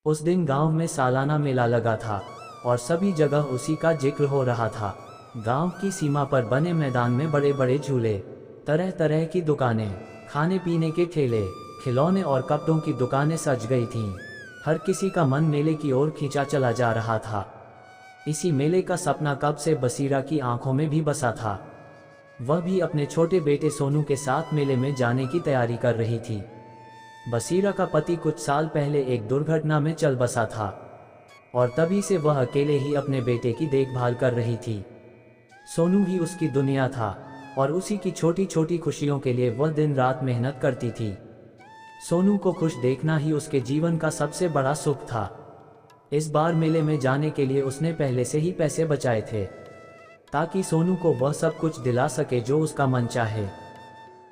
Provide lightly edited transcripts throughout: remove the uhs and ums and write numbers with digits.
उस दिन गांव में सालाना मेला लगा था और सभी जगह उसी का जिक्र हो रहा था। गांव की सीमा पर बने मैदान में बड़े बड़े झूले, तरह तरह की दुकानें, खाने पीने के ठेले, खिलौने और कपड़ों की दुकानें सज गई थीं। हर किसी का मन मेले की ओर खींचा चला जा रहा था। इसी मेले का सपना कब से बसीरा की आंखों में भी बसा था। वह भी अपने छोटे बेटे सोनू के साथ मेले में जाने की तैयारी कर रही थी। बसीरा का पति कुछ साल पहले एक दुर्घटना में चल बसा था और तभी से वह अकेले ही अपने बेटे की देखभाल कर रही थी। सोनू ही उसकी दुनिया था और उसी की छोटी छोटी खुशियों के लिए वह दिन रात मेहनत करती थी। सोनू को खुश देखना ही उसके जीवन का सबसे बड़ा सुख था। इस बार मेले में जाने के लिए उसने पहले से ही पैसे बचाए थे ताकि सोनू को वह सब कुछ दिला सके जो उसका मन चाहे।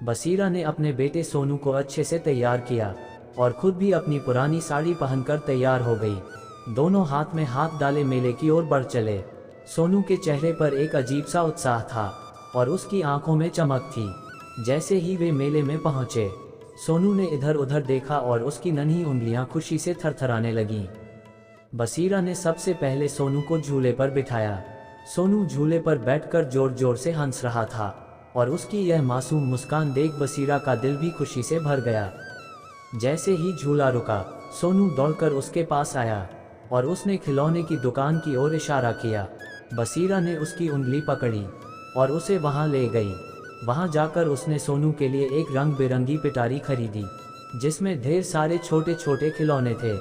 बसीरा ने अपने बेटे सोनू को अच्छे से तैयार किया और खुद भी अपनी पुरानी साड़ी पहनकर तैयार हो गई। दोनों हाथ में हाथ डाले मेले की ओर बढ़ चले। सोनू के चेहरे पर एक अजीब सा उत्साह था और उसकी आंखों में चमक थी। जैसे ही वे मेले में पहुंचे, सोनू ने इधर उधर देखा और उसकी नन्ही उंगलियां खुशी से थरथराने लगीं। बसीरा ने सबसे पहले सोनू को झूले पर बिठाया। सोनू झूले पर बैठकर जोर जोर से हंस रहा था और उसकी यह मासूम मुस्कान देख बसीरा का दिल भी खुशी से भर गया। जैसे ही झूला रुका, सोनू दौड़कर उसके पास आया और उसने खिलौने की दुकान की ओर इशारा किया। बसीरा ने उसकी उंगली पकड़ी और उसे वहां ले गई। वहां जाकर उसने सोनू के लिए एक रंग बिरंगी पिटारी खरीदी जिसमें ढेर सारे छोटे छोटे खिलौने थे।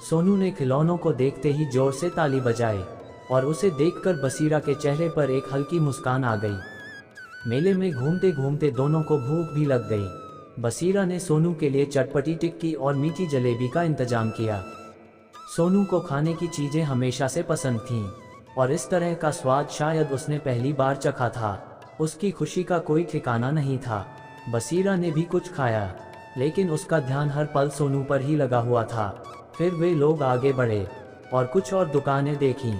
सोनू ने खिलौनों को देखते ही जोर से ताली बजाई और उसे देखकर बसीरा के चेहरे पर एक हल्की मुस्कान आ गई। मेले में घूमते घूमते दोनों को भूख भी लग गई। बसीरा ने सोनू के लिए चटपटी टिक्की और मीठी जलेबी का इंतजाम किया। सोनू को खाने की चीजें हमेशा से पसंद थीं और इस तरह का स्वाद शायद उसने पहली बार चखा था। उसकी खुशी का कोई ठिकाना नहीं था। बसीरा ने भी कुछ खाया, लेकिन उसका ध्यान हर पल सोनू पर ही लगा हुआ था। फिर वे लोग आगे बढ़े और कुछ और दुकानें देखीं।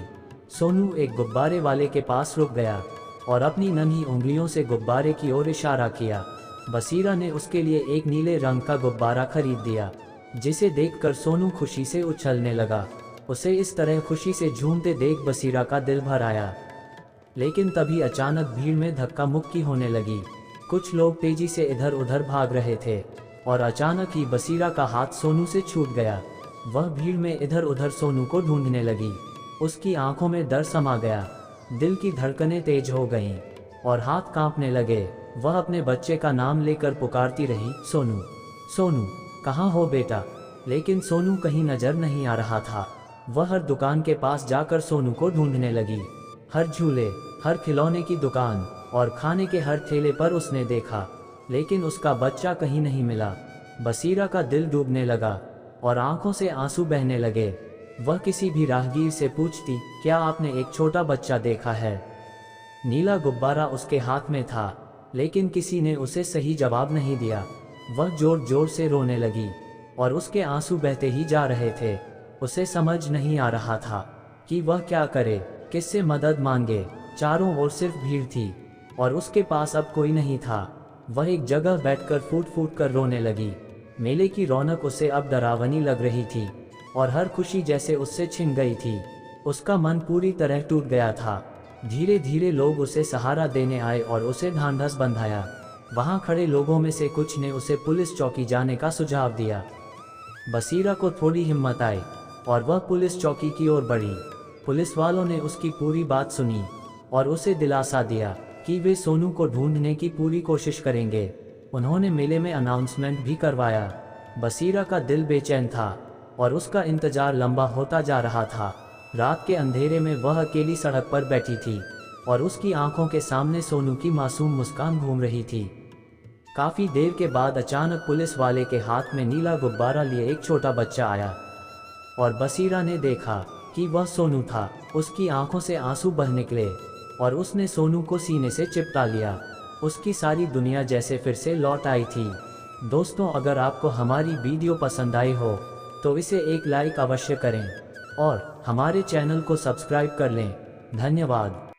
सोनू एक गुब्बारे वाले के पास रुक गया और अपनी नन्ही उंगलियों से गुब्बारे की ओर इशारा किया। बसीरा ने उसके लिए एक नीले रंग का गुब्बारा खरीद दिया, जिसे देखकर सोनू खुशी से उछलने लगा। उसे इस तरह खुशी से झूमते देख बसीरा का दिल भर आया। लेकिन तभी अचानक भीड़ में धक्का मुक्की होने लगी। कुछ लोग तेजी से इधर उधर भाग रहे थे और अचानक ही बसीरा का हाथ सोनू से छूट गया। वह भीड़ में इधर उधर सोनू को ढूंढने लगी। उसकी आंखों में डर समा गया, दिल की धड़कनें तेज हो गईं और हाथ कांपने लगे। वह अपने बच्चे का नाम लेकर पुकारती रही, सोनू, सोनू, कहाँ हो बेटा? लेकिन सोनू कहीं नजर नहीं आ रहा था। वह हर दुकान के पास जाकर सोनू को ढूंढने लगी। हर झूले, हर खिलौने की दुकान और खाने के हर ठेले पर उसने देखा, लेकिन उसका बच्चा कहीं नहीं मिला। बसीरा का दिल डूबने लगा और आंखों से आंसू बहने लगे। वह किसी भी राहगीर से पूछती, क्या आपने एक छोटा बच्चा देखा है? नीला गुब्बारा उसके हाथ में था, लेकिन किसी ने उसे सही जवाब नहीं दिया। वह जोर जोर से रोने लगी और उसके आंसू बहते ही जा रहे थे। उसे समझ नहीं आ रहा था कि वह क्या करे, किससे मदद मांगे। चारों ओर सिर्फ भीड़ थी और उसके पास अब कोई नहीं था। वह एक जगह बैठकर फूट फूट कर रोने लगी। मेले की रौनक उसे अब डरावनी लग रही थी और हर खुशी जैसे उससे छिन गई थी। उसका मन पूरी तरह टूट गया था। धीरे धीरे लोग उसे सहारा देने आए और उसे ढांढस बंधाया। वहां खड़े लोगों में से कुछ ने उसे पुलिस चौकी जाने का सुझाव दिया। बसीरा को थोड़ी हिम्मत आई और वह पुलिस चौकी की ओर बढ़ी। पुलिस वालों ने उसकी पूरी बात सुनी और उसे दिलासा दिया कि वे सोनू को ढूंढने की पूरी कोशिश करेंगे। उन्होंने मेले में अनाउंसमेंट भी करवाया। बसीरा का दिल बेचैन था और उसका इंतजार लंबा होता जा रहा था। रात के अंधेरे में वह अकेली सड़क पर बैठी थी और उसकी आंखों के सामने सोनू की मासूम मुस्कान घूम रही थी। काफी देर के बाद अचानक पुलिस वाले के हाथ में नीला गुब्बारा लिए एक छोटा बच्चा आया और बसीरा ने देखा कि वह सोनू था। उसकी आंखों से आंसू बह निकले और उसने सोनू को सीने से चिपटा लिया। उसकी सारी दुनिया जैसे फिर से लौट आई थी। दोस्तों, अगर आपको हमारी वीडियो पसंद आई हो तो इसे एक लाइक अवश्य करें और हमारे चैनल को सब्सक्राइब कर लें। धन्यवाद।